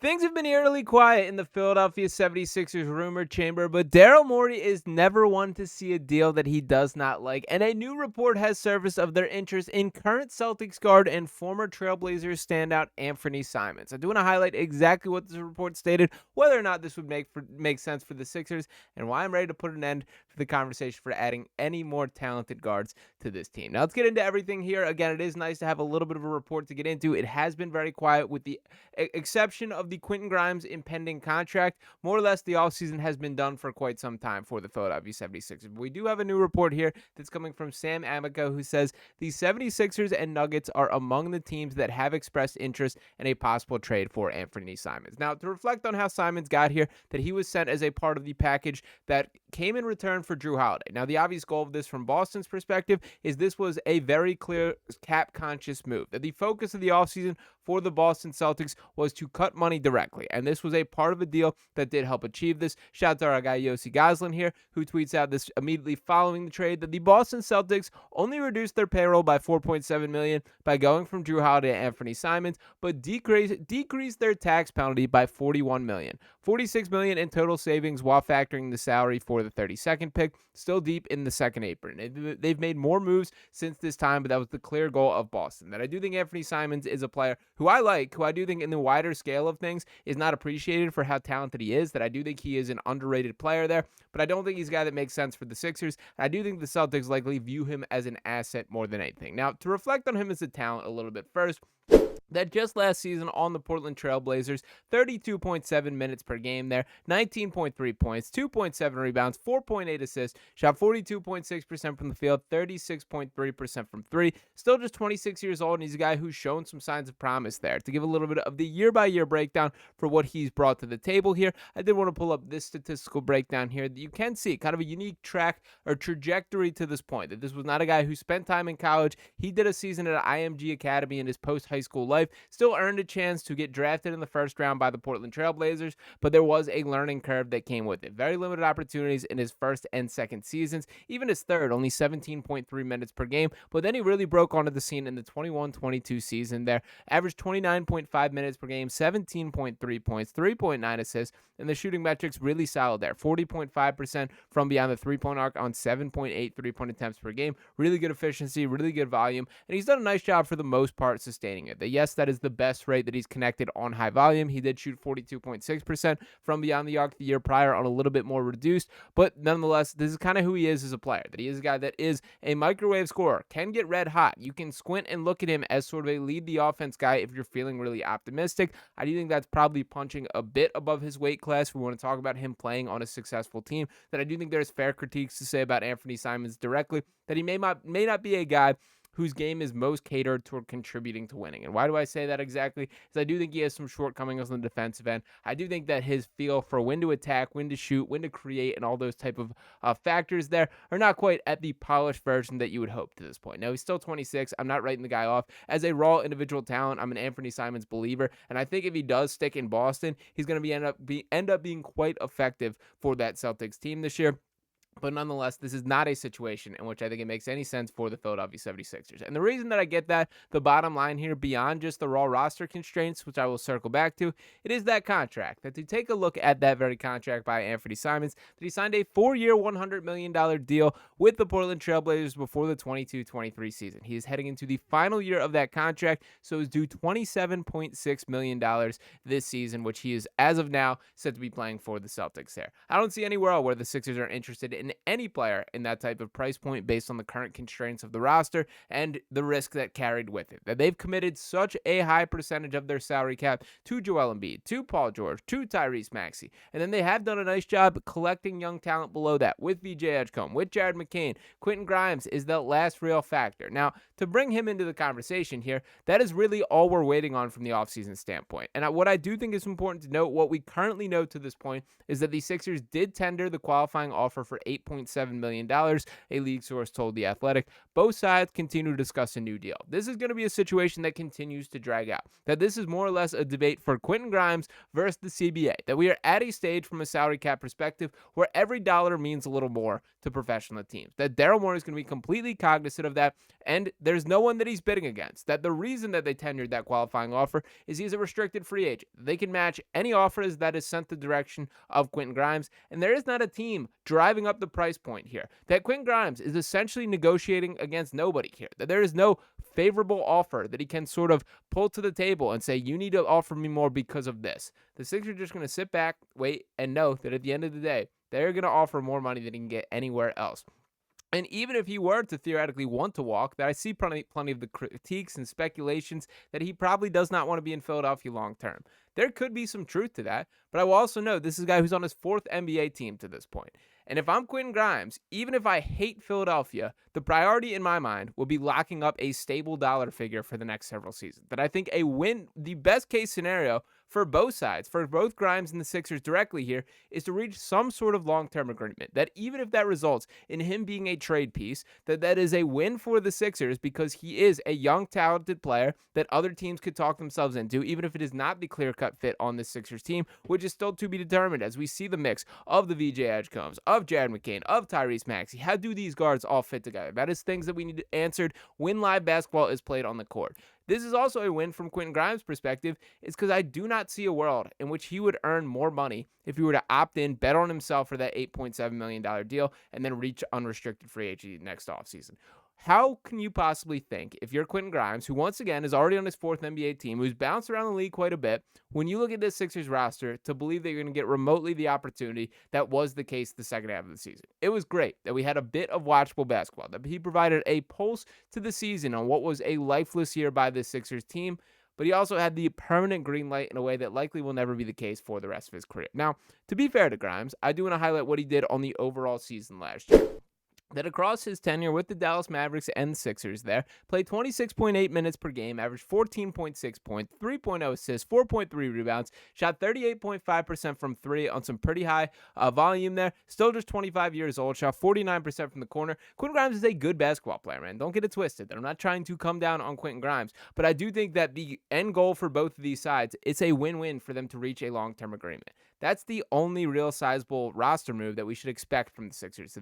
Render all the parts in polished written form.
Things have been eerily quiet in the Philadelphia 76ers rumor chamber, but Daryl Morey is never one to see a deal that he does not like, and a new report has surfaced of their interest in current Celtics guard and former Trailblazers standout Anfernee Simons. I do want to highlight exactly what this report stated, whether or not this would make sense for the Sixers, and why I'm ready to put an end to the conversation for adding any more talented guards to this team. Now let's get into everything here. Again, it is nice to have a little bit of a report to get into. It has been very quiet with the exception of the Quentin Grimes impending contract. More or less, the offseason has been done for quite some time for the Philadelphia 76ers. But we do have a new report here that's coming from Sam Amico, who says the 76ers and Nuggets are among the teams that have expressed interest in a possible trade for Anfernee Simons. Now, to reflect on how Simons got here, that he was sent as a part of the package that came in return for Jrue Holiday. Now, the obvious goal of this from Boston's perspective is this was a very clear cap-conscious move. That the focus of the offseason for the Boston Celtics was to cut money directly, and this was a part of a deal that did help achieve this. Shout out to our guy Yossi Goslin here, who tweets out this immediately following the trade that the Boston Celtics only reduced their payroll by $4.7 million by going from Jrue Holiday to Anfernee Simons, but decreased their tax penalty by $41 million. $46 million in total savings while factoring the salary for the 32nd pick, still deep in the second apron. They've made more moves since this time, but that was the clear goal of Boston. That I do think Anfernee Simons is a player who I like, who I do think in the wider scale of things is not appreciated for how talented he is, that I do think he is an underrated player there, but I don't think he's a guy that makes sense for the Sixers. I do think the Celtics likely view him as an asset more than anything. Now, to reflect on him as a talent a little bit first, that just last season on the Portland Trail Blazers, 32.7 minutes per game there, 19.3 points, 2.7 rebounds, 4.8 assists, shot 42.6% from the field, 36.3% from three. Still just 26 years old, and he's a guy who's shown some signs of promise there. To give a little bit of the year-by-year breakdown for what he's brought to the table here, I did want to pull up this statistical breakdown here that you can see kind of a unique track or trajectory to this point, that this was not a guy who spent time in college. He did a season at IMG Academy in his post-high school life. Still earned a chance to get drafted in the first round by the Portland Trail Blazers, but there was a learning curve that came with it. Very limited opportunities in his first and second seasons. Even his third, only 17.3 minutes per game, but then he really broke onto the scene in the 21-22 season there. Averaged 29.5 minutes per game, 17.3 points, 3.9 assists, and the shooting metrics really solid there. 40.5% from beyond the three-point arc on 7.8 three-point attempts per game. Really good efficiency, really good volume, and he's done a nice job for the most part sustaining it. Yes, that is the best rate that he's connected on high volume. He did shoot 42.6% from beyond the arc the year prior on a little bit more reduced, but nonetheless, this is kind of who he is as a player, that he is a guy that is a microwave scorer, can get red hot. You can squint and look at him as sort of a lead the offense guy if you're feeling really optimistic. I do think that's probably punching a bit above his weight class. We want to talk about him playing on a successful team, that I do think there's fair critiques to say about Anfernee Simons directly, that he may not be a guy whose game is most catered toward contributing to winning. And why do I say that exactly? Because I do think he has some shortcomings on the defensive end. I do think that his feel for when to attack, when to shoot, when to create, and all those type of factors there are not quite at the polished version that you would hope to this point. Now, he's still 26. I'm not writing the guy off as a raw individual talent. I'm an Anfernee Simons believer, and I think if he does stick in Boston, he's going to end up being quite effective for that Celtics team this year. But nonetheless, this is not a situation in which I think it makes any sense for the Philadelphia 76ers. And the reason that I get that, the bottom line here, beyond just the raw roster constraints, which I will circle back to, it is that contract. That to take a look at that very contract by Anfernee Simons, that he signed a 4-year, $100 million deal with the Portland Trail Blazers before the 22-23 season. He is heading into the final year of that contract, so is due $27.6 million this season, which he is, as of now, set to be playing for the Celtics there. I don't see anywhere else where the Sixers are interested in any player in that type of price point based on the current constraints of the roster and the risk that carried with it. That they've committed such a high percentage of their salary cap to Joel Embiid, to Paul George, to Tyrese Maxey, and then they have done a nice job collecting young talent below that with VJ Edgecombe, with Jared McCain. Quentin Grimes is the last real factor. Now, to bring him into the conversation here, that is really all we're waiting on from the offseason standpoint. And what I do think is important to note, what we currently know to this point, is that the Sixers did tender the qualifying offer for $8 $8.7 million, a league source told The Athletic. Both sides continue to discuss a new deal. This is going to be a situation that continues to drag out. That this is more or less a debate for Quentin Grimes versus the CBA. That we are at a stage from a salary cap perspective where every dollar means a little more to professional teams. That Daryl Morey is going to be completely cognizant of that, and there's no one that he's bidding against. That the reason that they tendered that qualifying offer is he's a restricted free agent. They can match any offers that is sent the direction of Quentin Grimes, and there is not a team driving up the price point here. That Quentin Grimes is essentially negotiating against nobody here. That there is no favorable offer that he can sort of pull to the table and say, you need to offer me more because of this. The Sixers are just going to sit back, wait, and know that at the end of the day, they're going to offer more money than he can get anywhere else. And even if he were to theoretically want to walk, that I see plenty of the critiques and speculations that he probably does not want to be in Philadelphia long term. There could be some truth to that, but I will also know this is a guy who's on his 4th NBA team to this point. And if I'm Quentin Grimes, even if I hate Philadelphia, the priority in my mind will be locking up a stable dollar figure for the next several seasons. That I think a win, the best case scenario for both sides, for both Grimes and the Sixers directly here, is to reach some sort of long-term agreement. That even if that results in him being a trade piece, that is a win for the Sixers because he is a young, talented player that other teams could talk themselves into, even if it is not the clear-cut fit on the Sixers team, which is still to be determined as we see the mix of the VJ Edgecombs, of Jared McCain, of Tyrese Maxey. How do these guards all fit together? That is things that we need answered when live basketball is played on the court. This is also a win from Quentin Grimes' perspective, is because I do not see a world in which he would earn more money if he were to opt in, bet on himself for that $8.7 million deal, and then reach unrestricted free agency next offseason. How can you possibly think, if you're Quentin Grimes, who once again is already on his 4th NBA team, who's bounced around the league quite a bit, when you look at this Sixers roster, to believe that you're going to get remotely the opportunity that was the case the second half of the season? It was great that we had a bit of watchable basketball, that he provided a pulse to the season on what was a lifeless year by the Sixers team, but he also had the permanent green light in a way that likely will never be the case for the rest of his career. Now, to be fair to Grimes, I do want to highlight what he did on the overall season last year. That across his tenure with the Dallas Mavericks and the Sixers there, played 26.8 minutes per game, averaged 14.6 points, 3.0 assists, 4.3 rebounds, shot 38.5% from 3 on some pretty high volume there, still just 25 years old, shot 49% from the corner. Quentin Grimes is a good basketball player, man. Don't get it twisted. I'm not trying to come down on Quentin Grimes, but I do think that the end goal for both of these sides, it's a win-win for them to reach a long-term agreement. That's the only real sizable roster move that we should expect from the Sixers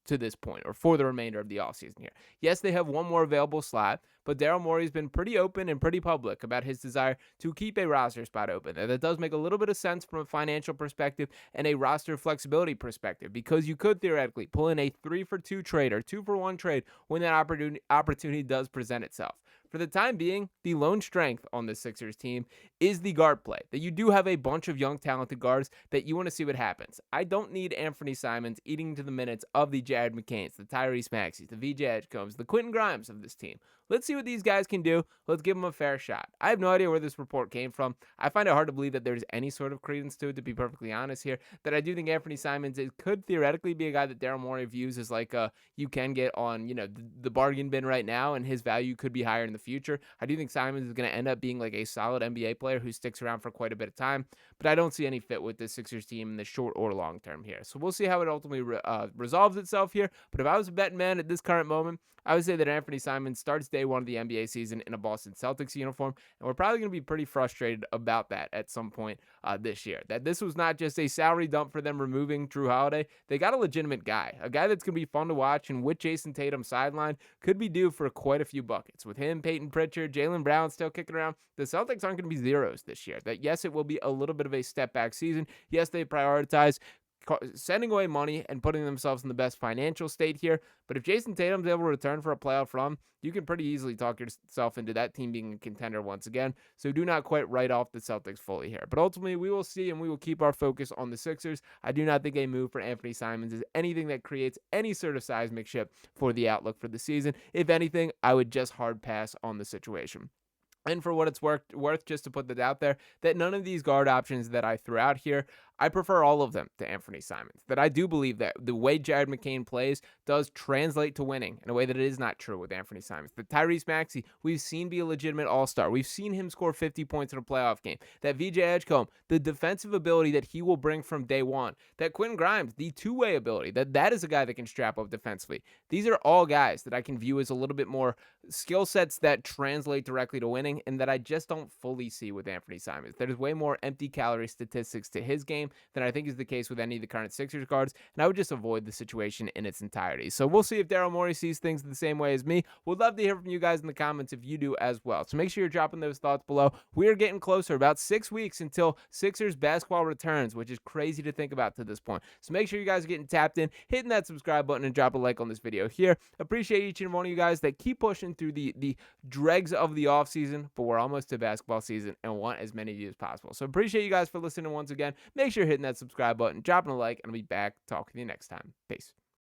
to this point, or for the remainder of the offseason here. Yes, they have one more available slot, but Daryl Morey's been pretty open and pretty public about his desire to keep a roster spot open. And that does make a little bit of sense from a financial perspective and a roster flexibility perspective, because you could theoretically pull in a 3-for-2 trade or 2-for-1 trade when that opportunity does present itself. For the time being, the lone strength on the Sixers team is the guard play. That you do have a bunch of young, talented guards that you want to see what happens. I don't need Anfernee Simons eating into the minutes of the Jared McCains, the Tyrese Maxeys, the VJ Edgecombs, the Quentin Grimes of this team. Let's see what these guys can do. Let's give them a fair shot. I have no idea where this report came from. I find it hard to believe that there's any sort of credence to it, to be perfectly honest here. That I do think Anfernee Simons could theoretically be a guy that Daryl Morey views as like you can get on, the bargain bin right now, and his value could be higher in the future. I do think Simons is going to end up being like a solid NBA player who sticks around for quite a bit of time, but I don't see any fit with this Sixers team in the short or long term here. So we'll see how it ultimately resolves itself here. But if I was a betting man at this current moment, I would say that Anfernee Simons starts day one of the NBA season in a Boston Celtics uniform, and we're probably going to be pretty frustrated about that at some point this year. That this was not just a salary dump for them removing Drew Holiday. They got a legitimate guy, a guy that's going to be fun to watch, and with Jason Tatum sideline, could be due for quite a few buckets. With him, Peyton Pritchard, Jaylen Brown still kicking around, the Celtics aren't going to be zeros this year. That yes, it will be a little bit of a step back season. Yes, they prioritize sending away money and putting themselves in the best financial state here. But if Jason Tatum's able to return for a playoff run, you can pretty easily talk yourself into that team being a contender once again. So do not quite write off the Celtics fully here. But ultimately, we will see, and we will keep our focus on the Sixers. I do not think a move for Anfernee Simons is anything that creates any sort of seismic shift for the outlook for the season. If anything, I would just hard pass on the situation. And for what it's worth, just to put that out there, that none of these guard options that I threw out here, I prefer all of them to Anfernee Simons. That I do believe that the way Jared McCain plays does translate to winning in a way that it is not true with Anfernee Simons. That Tyrese Maxey, we've seen be a legitimate all-star. We've seen him score 50 points in a playoff game. That VJ Edgecombe, the defensive ability that he will bring from day one. That Quentin Grimes, the two-way ability, that is a guy that can strap up defensively. These are all guys that I can view as a little bit more skill sets that translate directly to winning and that I just don't fully see with Anfernee Simons. There's way more empty calorie statistics to his game than I think is the case with any of the current Sixers guards, and I would just avoid the situation in its entirety. So we'll see if Daryl Morey sees things the same way as me. Would love to hear from you guys in the comments if you do as well. So make sure you're dropping those thoughts below. We are getting closer, about 6 weeks until Sixers basketball returns, which is crazy to think about to this point. So make sure you guys are getting tapped in, hitting that subscribe button, and drop a like on this video here. Appreciate each and one of you guys that keep pushing through the dregs of the offseason, but we're almost to basketball season and want as many of you as possible. So appreciate you guys for listening once again. Make sure you're hitting that subscribe button, dropping a like, and I'll be back talking to you next time. Peace.